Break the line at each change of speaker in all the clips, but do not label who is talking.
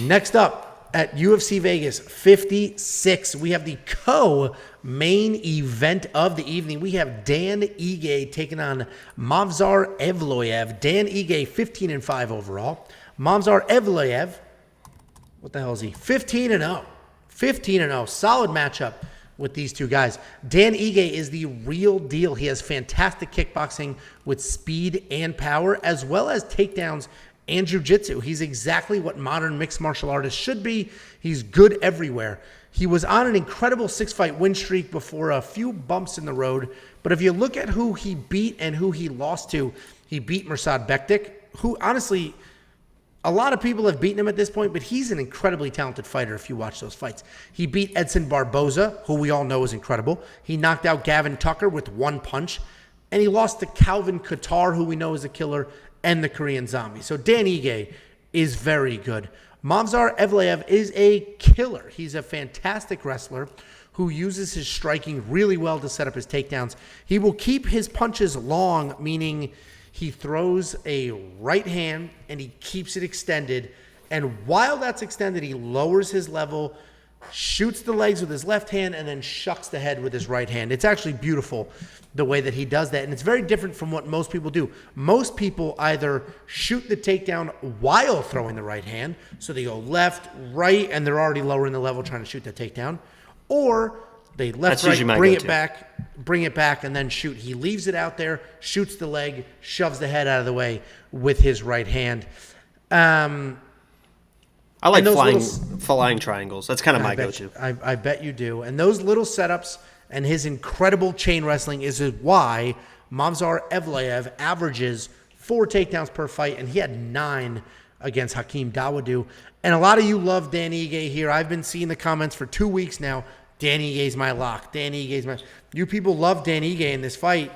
Next up at UFC Vegas 56, we have the co-main event of the evening. We have Dan Ige taking on Movsar Evloev. Dan Ige 15-5 overall. Movsar Evloev, what the hell is he? 15-0. 15-0. Solid matchup with these two guys. Dan Ige is the real deal. He has fantastic kickboxing with speed and power, as well as takedowns and jiu-jitsu. He's exactly what modern mixed martial artists should be. He's good everywhere. He was on an incredible 6-fight win streak before a few bumps in the road. But if you look at who he beat and who he lost to, he beat Mirsad Bektic, who honestly, a lot of people have beaten him at this point, but he's an incredibly talented fighter if you watch those fights. He beat Edson Barboza, who we all know is incredible. He knocked out Gavin Tucker with one punch. And he lost to Calvin Kattar, who we know is a killer, and the Korean Zombie. So Dan Ige is very good. Movsar Evloev is a killer. He's a fantastic wrestler who uses his striking really well to set up his takedowns. He will keep his punches long, meaning he throws a right hand and he keeps it extended. And while that's extended, he lowers his level, shoots the legs with his left hand, and then shucks the head with his right hand. It's actually beautiful the way that he does that. And it's very different from what most people do. Most people either shoot the takedown while throwing the right hand. So they go left, right, and they're already lowering the level trying to shoot the takedown. Or they left, right, bring it back, and then shoot. He leaves it out there, shoots the leg, shoves the head out of the way with his right hand.
I like flying triangles. That's kind of my go-to.
I bet you do. And those little setups and his incredible chain wrestling is why Movsar Evloev averages 4 takedowns per fight, and he had 9 against Hakeem Dawodu. And a lot of you love Dan Ige here. I've been seeing the comments for 2 weeks now. Dan Ige's my lock. Dan Ige's my... You people love Dan Ige in this fight.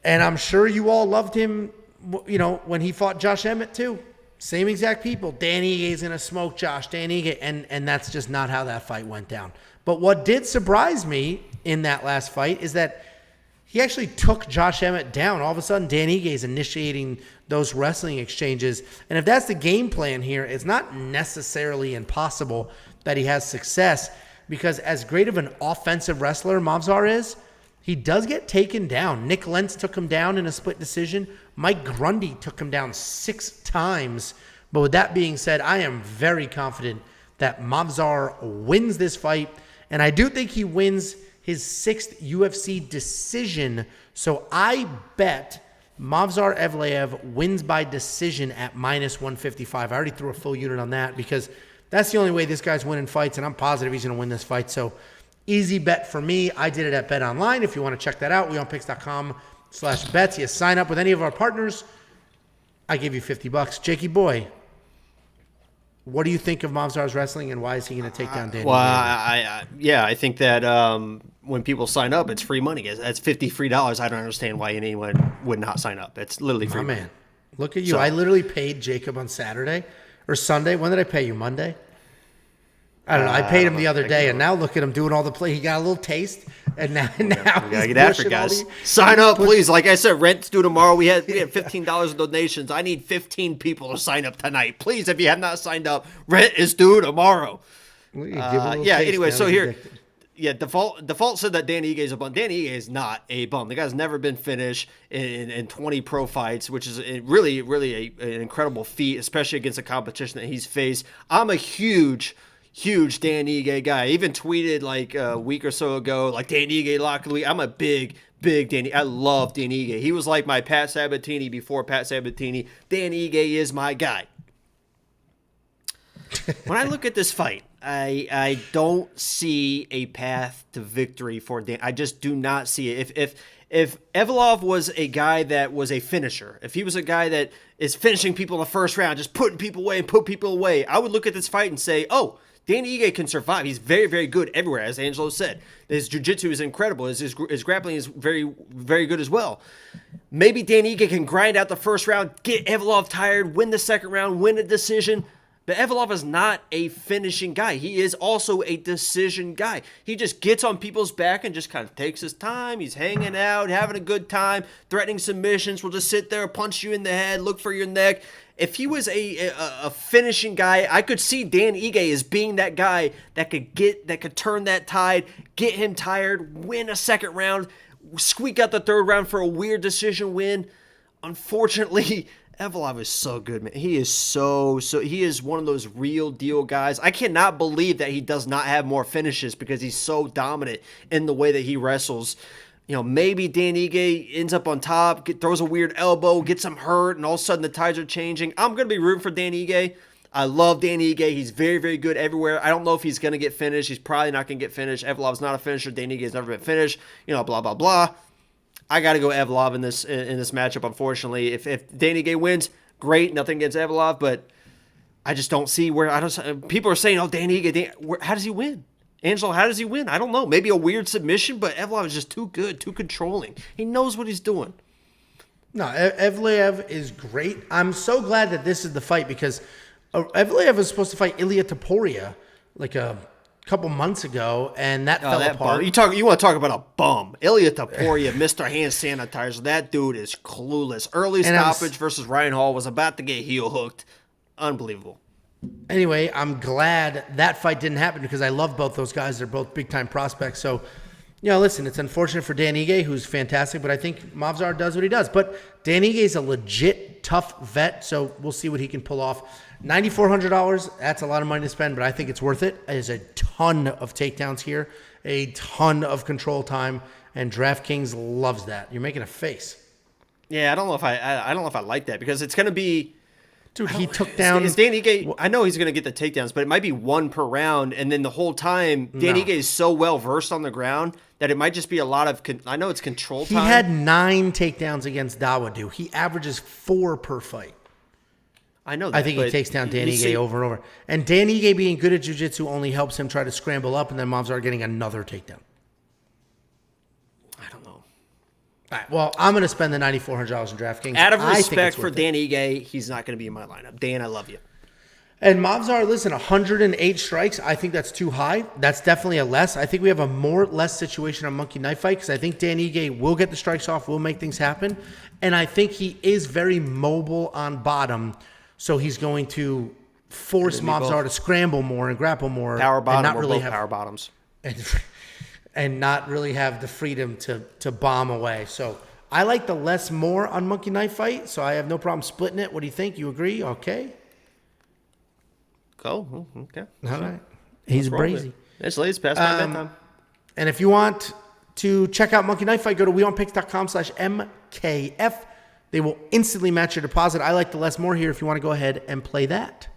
And I'm sure you all loved him, when he fought Josh Emmett too. Same exact people. Dan Ige's going to smoke Josh. Dan Ige. And that's just not how that fight went down. But what did surprise me in that last fight is that he actually took Josh Emmett down. All of a sudden, Dan Ige is initiating those wrestling exchanges. And if that's the game plan here, it's not necessarily impossible that he has success, because as great of an offensive wrestler Movsar is, he does get taken down. Nick Lentz took him down in a split decision. Mike Grundy took him down 6 times. But with that being said, I am very confident that Movsar wins this fight. And I do think he wins his 6th UFC decision. So I bet Movsar Evloev wins by decision at -155. I already threw a full unit on that because that's the only way this guy's winning fights, and I'm positive he's going to win this fight. So easy bet for me. I did it at Bet Online. If you want to check that out, weonpicks.com/bets. You sign up with any of our partners, I give you $50. Jakey boy, what do you think of Movsar's wrestling, and why is he going to take down Danny?
Well, I think that when people sign up, it's free money. That's $50 free. I don't understand why anyone would not sign up. It's literally free.
Man, look at you. So, I literally paid Jacob on Saturday or Sunday. When did I pay you? Monday? I don't know. I paid him the other day, and now look at him doing all the play. He got a little taste, and now
we gotta get after it, guys. Sign up, please. Like I said, rent's due tomorrow. We had $15 in donations. I need 15 people to sign up tonight, please. If you have not signed up, rent is due tomorrow. Anyway, so here, default said that Dan Ige is a bum. Dan Ige is not a bum. The guy's never been finished in 20 pro fights, which is really an incredible feat, especially against the competition that he's faced. I'm a huge Dan Ige guy. I even tweeted like a week or so ago, like Dan Ige lock of the week. I'm a big Dan. I love Dan Ige. He was like my Pat Sabatini before Pat Sabatini. Dan Ige is my guy. When I look at this fight, I don't see a path to victory for Dan. I just do not see it. If Evloev was a guy that was a finisher, if he was a guy that is finishing people in the first round, just putting people away, I would look at this fight and say, oh, Dan Ige can survive. He's very, very good everywhere, as Angelo said. His jiu-jitsu is incredible. His grappling is very, very good as well. Maybe Dan Ige can grind out the first round, get Evloev tired, win the second round, win a decision. But Evloev is not a finishing guy. He is also a decision guy. He just gets on people's back and just kind of takes his time. He's hanging out, having a good time, threatening submissions. Will just sit there, punch you in the head, look for your neck. If he was a finishing guy, I could see Dan Ige as being that guy that could turn that tide, get him tired, win a second round, squeak out the third round for a weird decision win. Unfortunately, Evloev is so good, man. He is he is one of those real deal guys. I cannot believe that he does not have more finishes because he's so dominant in the way that he wrestles. Maybe Dan Ige ends up on top, throws a weird elbow, gets him hurt, and all of a sudden the tides are changing. I'm going to be rooting for Dan Ige. I love Dan Ige. He's very, very good everywhere. I don't know if he's going to get finished. He's probably not going to get finished. Evloev's not a finisher. Dan Ige's never been finished. Blah, blah, blah. I got to go Evloev in this matchup, unfortunately. If Dan Ige wins, great. Nothing against Evloev, but I just don't see where people are saying, oh, Dan Ige, how does he win? Angelo, how does he win? I don't know. Maybe a weird submission, but Evloev is just too good, too controlling. He knows what he's doing.
No, Evloev is great. I'm so glad that this is the fight because Evloev was supposed to fight Ilia Topuria like a couple months ago, and that fell apart.
You want to talk about a bum. Ilia Topuria, Mr. Hand Sanitizer. That dude is clueless. Early stoppage versus Ryan Hall, was about to get heel hooked. Unbelievable.
Anyway, I'm glad that fight didn't happen because I love both those guys. They're both big-time prospects. So, listen, it's unfortunate for Dan Ige, who's fantastic, but I think Movsar does what he does. But Dan Ige is a legit tough vet, so we'll see what he can pull off. $9,400, that's a lot of money to spend, but I think it's worth it. There's a ton of takedowns here, a ton of control time, and DraftKings loves that. You're making a face.
Yeah, I don't know if I like that because it's going to be...
Dude, he took down...
Is Dan Ige... I know he's going to get the takedowns, but it might be one per round, and then the whole time, Dan Ige is so well-versed on the ground that it might just be a lot of... I know it's control time.
He had 9 takedowns against Dawodu. He averages 4 per fight.
I know that,
I think he takes down Dan Ige over and over. And Dan Ige being good at jiu-jitsu only helps him try to scramble up, and then Movsar getting another takedown.
I don't know.
All right, well, I'm going to spend the $9,400 in DraftKings.
Out of respect for Dan Ige, he's not going to be in my lineup. Dan, I love you.
And Movsar, listen, 108 strikes. I think that's too high. That's definitely a less. I think we have a more less situation on Monkey Knife Fight because I think Dan Ige will get the strikes off, will make things happen. And I think he is very mobile on bottom, so he's going to force Movsar to scramble more and grapple more.
Power bottom,
and not really
have power bottoms.
And not really have the freedom to bomb away. So I like the less more on Monkey Knife Fight, so I have no problem splitting it. What do you think? You agree? Okay.
Go. Okay.
All right. He's brazy.
It's late. It's past my bedtime.
And if you want to check out Monkey Knife Fight, go to weonpicks.com/MKF. They will instantly match your deposit. I like the less more here if you want to go ahead and play that.